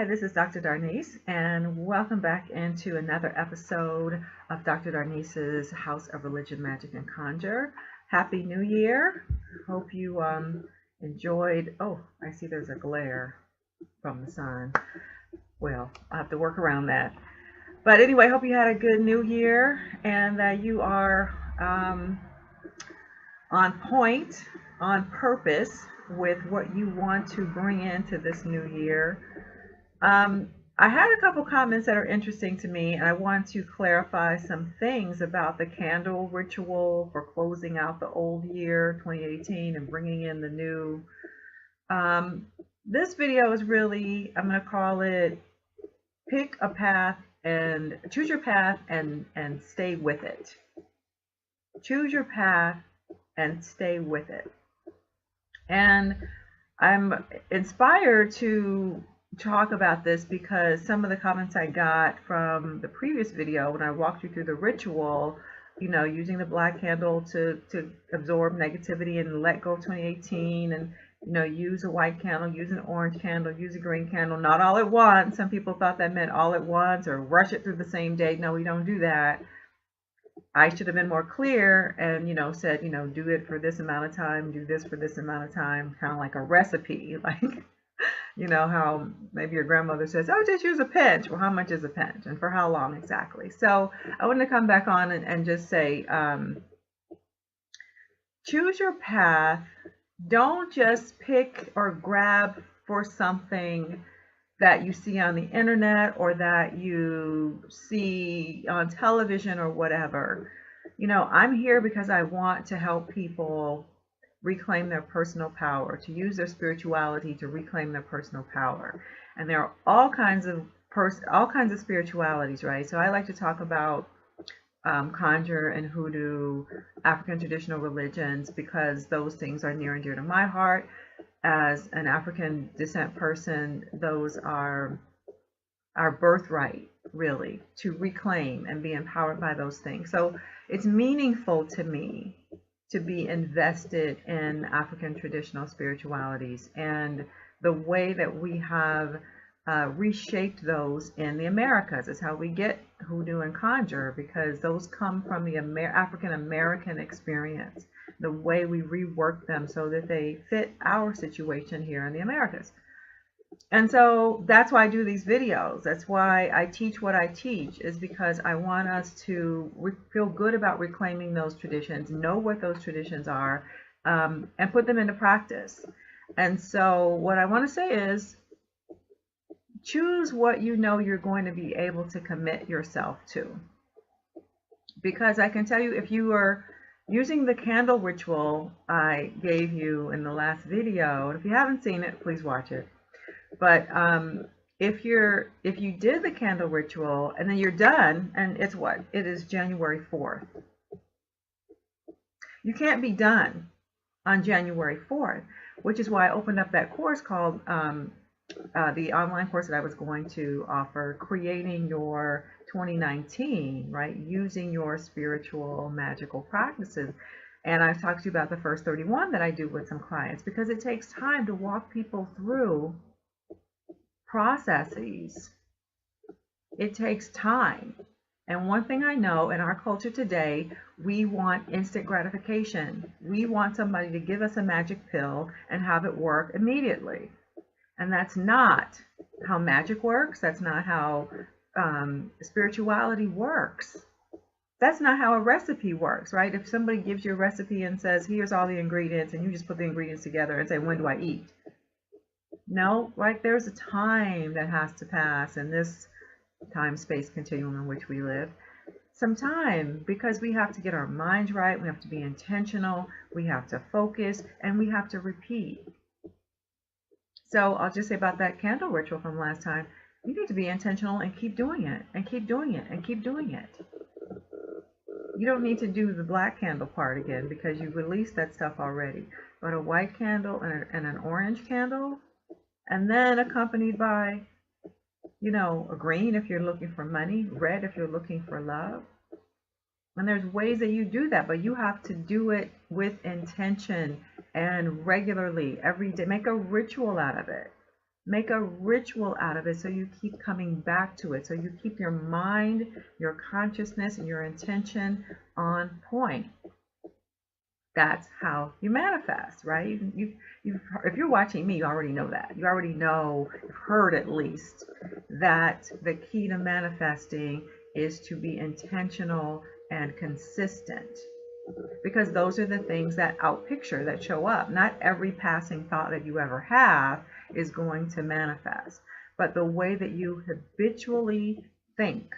this is Dr. Darnise, and welcome back into another episode of Dr. Darnise's House of Religion, Magic, and Conjure. Happy New Year. Hope you enjoyed. Oh, I see there's a glare from the sun. Well, I'll have to work around that. But anyway, hope you had a good New Year and that you are on point, on purpose with what you want to bring into this new year. I had a couple comments that are interesting to me, and I want to clarify some things about the candle ritual for closing out the old year 2018 and bringing in the new. This video is really, I'm going to call it pick a path and choose your path and stay with it. Choose your path and stay with it. And I'm inspired to talk about this because some of the comments I got from the previous video when I walked you through the ritual, you know, using the black candle to absorb negativity and let go of 2018, and you know, use a white candle, use an orange candle, use a green candle, not all at once. Some people thought that meant all at once or rush it through the same day. No, we don't do that. I should have been more clear and, you know, said, you know, do it for this amount of time, do this for this amount of time, kind of like a recipe, like, you know, how maybe your grandmother says, oh, just use a pinch. Well, how much is a pinch and for how long exactly? So I wanted to come back on and just say, choose your path. Don't just pick or grab for something that you see on the internet or that you see on television or whatever. You know, I'm here because I want to help people reclaim their personal power, to use their spirituality to reclaim their personal power. And there are all kinds of spiritualities, right? So I like to talk about conjure and hoodoo, African traditional religions, because those things are near and dear to my heart. As an African descent person, those are our birthright, really, to reclaim and be empowered by those things. So it's meaningful to me to be invested in African traditional spiritualities and the way that we have reshaped those in the Americas. Is how we get hoodoo and conjure, because those come from the African American experience, the way we rework them so that they fit our situation here in the Americas. And so that's why I do these videos. That's why I teach what I teach, is because I want us to feel good about reclaiming those traditions, know what those traditions are, and put them into practice. And so what I want to say is, choose what you know you're going to be able to commit yourself to. Because I can tell you, if you are using the candle ritual I gave you in the last video, and if you haven't seen it, please watch it. But if you did the candle ritual and then you're done, and it's what? It is January 4th. You can't be done on January 4th, which is why I opened up that course called the online course that I was going to offer, Creating Your 2019, right? Using your spiritual magical practices. And I've talked to you about the first 31 that I do with some clients, because it takes time to walk people through processes. It takes time. And one thing I know in our culture today, we want instant gratification. We want somebody to give us a magic pill and have it work immediately. And that's not how magic works. That's not how spirituality works. That's not how a recipe works, right? If somebody gives you a recipe and says, here's all the ingredients, and you just put the ingredients together and say, when do I eat? No, like, there's a time that has to pass in this time-space continuum in which we live. Some time, because we have to get our minds right, we have to be intentional, we have to focus, and we have to repeat. So I'll just say about that candle ritual from last time, you need to be intentional and keep doing it, and keep doing it, and keep doing it. You don't need to do the black candle part again, because you released that stuff already. But a white candle and an orange candle, and then accompanied by, you know, a green if you're looking for money, red if you're looking for love. And there's ways that you do that, but you have to do it with intention and regularly, every day. Make a ritual out of it. Make a ritual out of it so you keep coming back to it. So you keep your mind, your consciousness, and your intention on point. That's how you manifest, right? If you're watching me, you already know that. You already know, you've heard at least, that the key to manifesting is to be intentional and consistent. Because those are the things that outpicture, that show up. Not every passing thought that you ever have is going to manifest. But the way that you habitually think,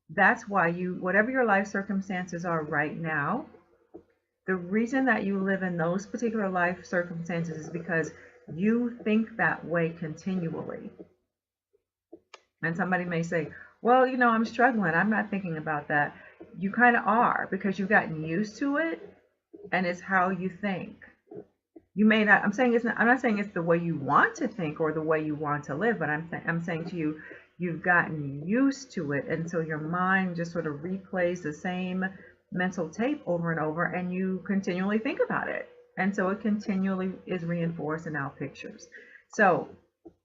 that's why whatever your life circumstances are right now, the reason that you live in those particular life circumstances is because you think that way continually. And somebody may say, well, I'm struggling. I'm not thinking about that. You kind of are, because you've gotten used to it, and it's how you think. You may not, I'm not saying it's the way you want to think or the way you want to live, but I'm saying to you, you've gotten used to it. And so your mind just sort of replays the same mental tape over and over, and you continually think about it, and so it continually is reinforced in our pictures. So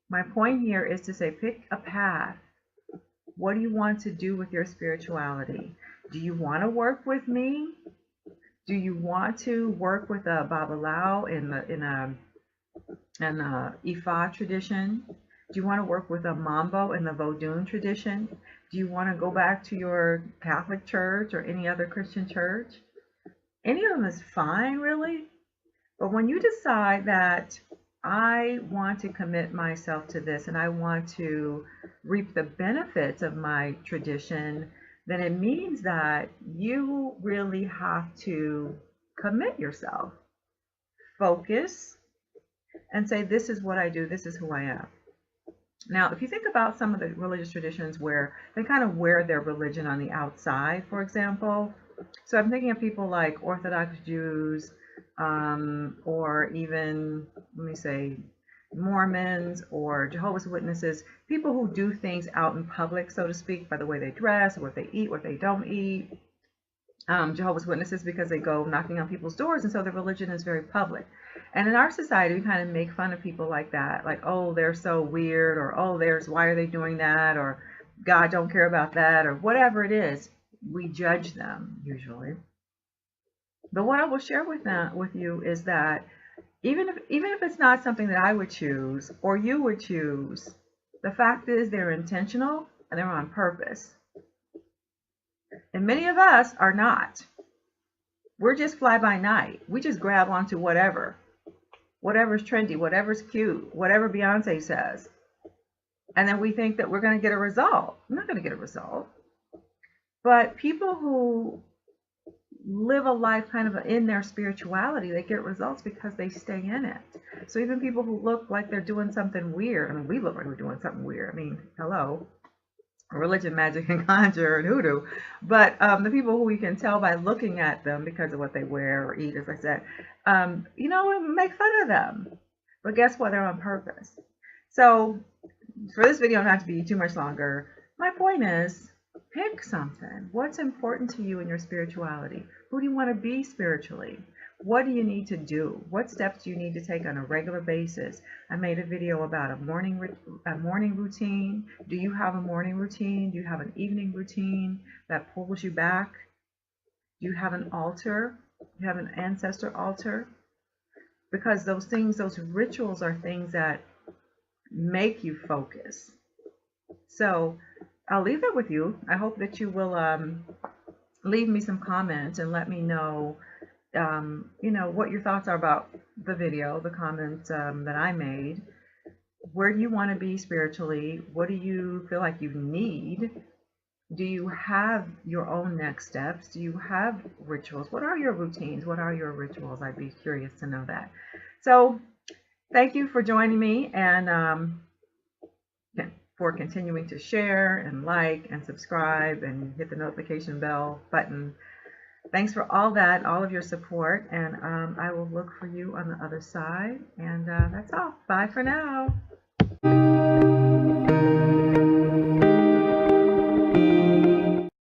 my point here is to say, pick a path. What do you want to do with your spirituality? Do you want to work with me? Do you want to work with a Babalawo in a Ifa tradition? Do you want to work with a Mambo in the Vodun tradition? Do you want to go back to your Catholic church or any other Christian church? Any of them is fine, really. But when you decide that I want to commit myself to this and I want to reap the benefits of my tradition, then it means that you really have to commit yourself, focus, and say, this is what I do, this is who I am. Now, if you think about some of the religious traditions where they kind of wear their religion on the outside, for example, so I'm thinking of people like Orthodox Jews, or even, let me say, Mormons or Jehovah's Witnesses, people who do things out in public, so to speak, by the way they dress, what they eat, what they don't eat. Jehovah's Witnesses because they go knocking on people's doors, and so their religion is very public. And in our society, we kind of make fun of people like that, like, oh, they're so weird, or oh, why are they doing that, or God don't care about that, or whatever it is. We judge them usually. But what I will share with you is that even if it's not something that I would choose or you would choose, the fact is they're intentional and they're on purpose. And many of us are not. We're just fly by night. We just grab onto whatever's trendy, whatever's cute, whatever Beyonce says. And then we think that we're going to get a result. I'm not going to get a result. But people who live a life kind of in their spirituality, they get results because they stay in it. So even people who look like they're doing something weird, I mean, we look like we're doing something weird. I mean, hello, religion, magic, and conjure, and hoodoo. But the people who we can tell by looking at them because of what they wear or eat, as I said, make fun of them. But guess what? They're on purpose. So for this video not to be too much longer, my point is, pick something. What's important to you in your spirituality? Who do you want to be spiritually? What do you need to do? What steps do you need to take on a regular basis? I made a video about a morning routine. Do you have a morning routine? Do you have an evening routine that pulls you back? Do you have an altar? Do you have an ancestor altar? Because those things, those rituals are things that make you focus. So I'll leave it with you. I hope that you will leave me some comments and let me know, what your thoughts are about the video, the comments that I made. Where do you want to be spiritually? What do you feel like you need? Do you have your own next steps? Do you have rituals? What are your routines? What are your rituals? I'd be curious to know that. So thank you for joining me, and for continuing to share and like and subscribe and hit the notification bell button. Thanks for all that, all of your support, and I will look for you on the other side. And that's all. Bye for now.